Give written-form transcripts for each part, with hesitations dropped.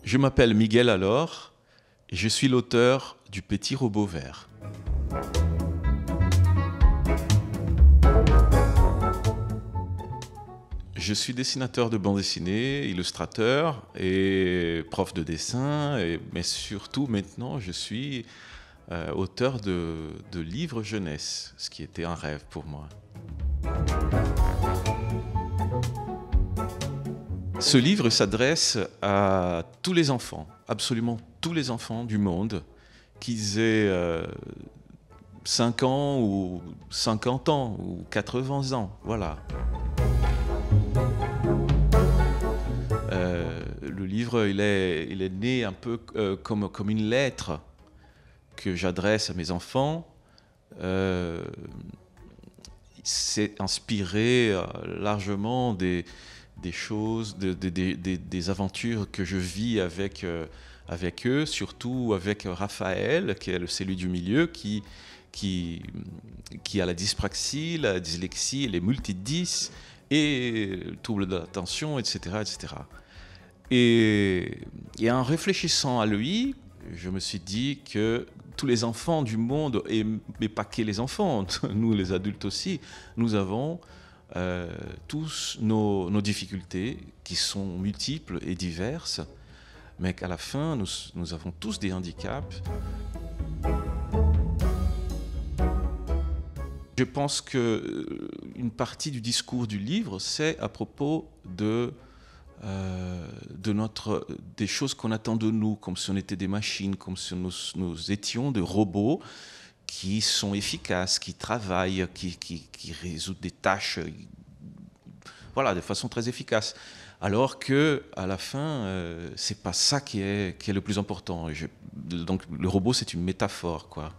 Je m'appelle Miguel Alors et je suis l'auteur du Petit robot vert. Je suis dessinateur de bande dessinée, illustrateur et prof de dessin, mais surtout maintenant je suis auteur de livres jeunesse, ce qui était un rêve pour moi. Ce livre s'adresse à tous les enfants, absolument tous les enfants du monde, qu'ils aient 5 ans ou 50 ans ou 80 ans, voilà. Le livre, il est né un peu comme une lettre que j'adresse à mes enfants. C'est inspiré largement des choses, des aventures que je vis avec eux, surtout avec Raphaël, qui est celui du milieu, qui a la dyspraxie, la dyslexie, les multidys et le trouble de l'attention, etc., etc. Et en réfléchissant à lui, je me suis dit que tous les enfants du monde, mais pas que les enfants, nous les adultes aussi, nous avons tous nos difficultés qui sont multiples et diverses, mais qu'à la fin, nous avons tous des handicaps. Je pense qu'une partie du discours du livre, c'est à propos des choses qu'on attend de nous, comme si on était des machines, comme si nous étions des robots qui sont efficaces, qui travaillent, qui résolvent des tâches, voilà, de façon très efficace. Alors que, à la fin, c'est pas ça qui est le plus important. Donc, le robot, c'est une métaphore, quoi.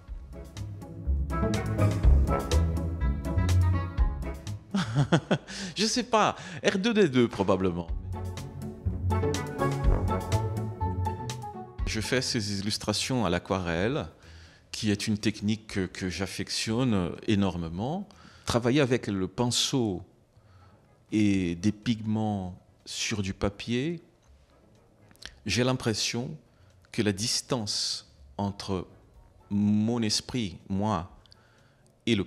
Je sais pas, R2D2 probablement. Je fais ces illustrations à l'aquarelle, qui est une technique que j'affectionne énormément. Travailler avec le pinceau et des pigments sur du papier, j'ai l'impression que la distance entre mon esprit, moi, et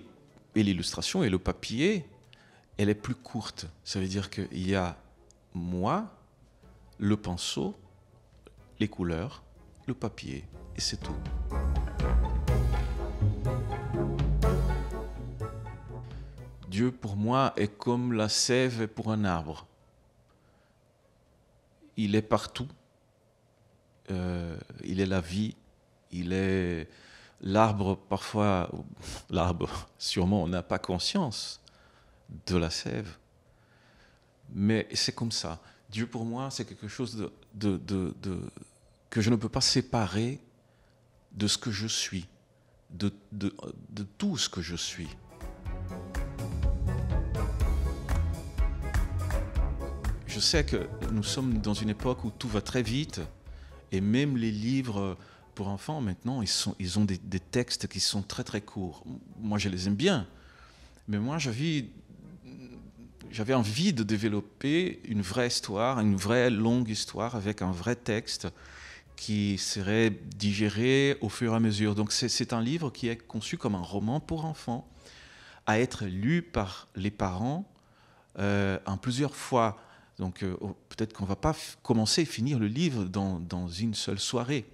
l'illustration et le papier, elle est plus courte. Ça veut dire qu'il y a moi, le pinceau, les couleurs, le papier, et c'est tout. Dieu, pour moi, est comme la sève pour un arbre. Il est partout. Il est la vie. Il est l'arbre, parfois, l'arbre, sûrement, on n'a pas conscience de la sève. Mais c'est comme ça. Dieu, pour moi, c'est quelque chose que je ne peux pas séparer de ce que je suis, de tout ce que je suis. Je sais que nous sommes dans une époque où tout va très vite, et même les livres pour enfants, maintenant, ils ont des textes qui sont très très courts. Moi, je les aime bien, mais moi, j'avais envie de développer une vraie histoire, une vraie longue histoire avec un vrai texte qui serait digéré au fur et à mesure. Donc c'est un livre qui est conçu comme un roman pour enfants, à être lu par les parents en plusieurs fois. Donc peut-être qu'on ne va pas commencer et finir le livre dans une seule soirée,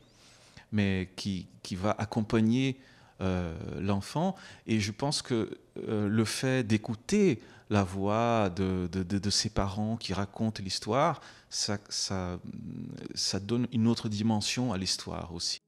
mais qui va accompagner l'enfant. Et je pense que le fait d'écouter la voix de ses parents qui racontent l'histoire, ça donne une autre dimension à l'histoire aussi.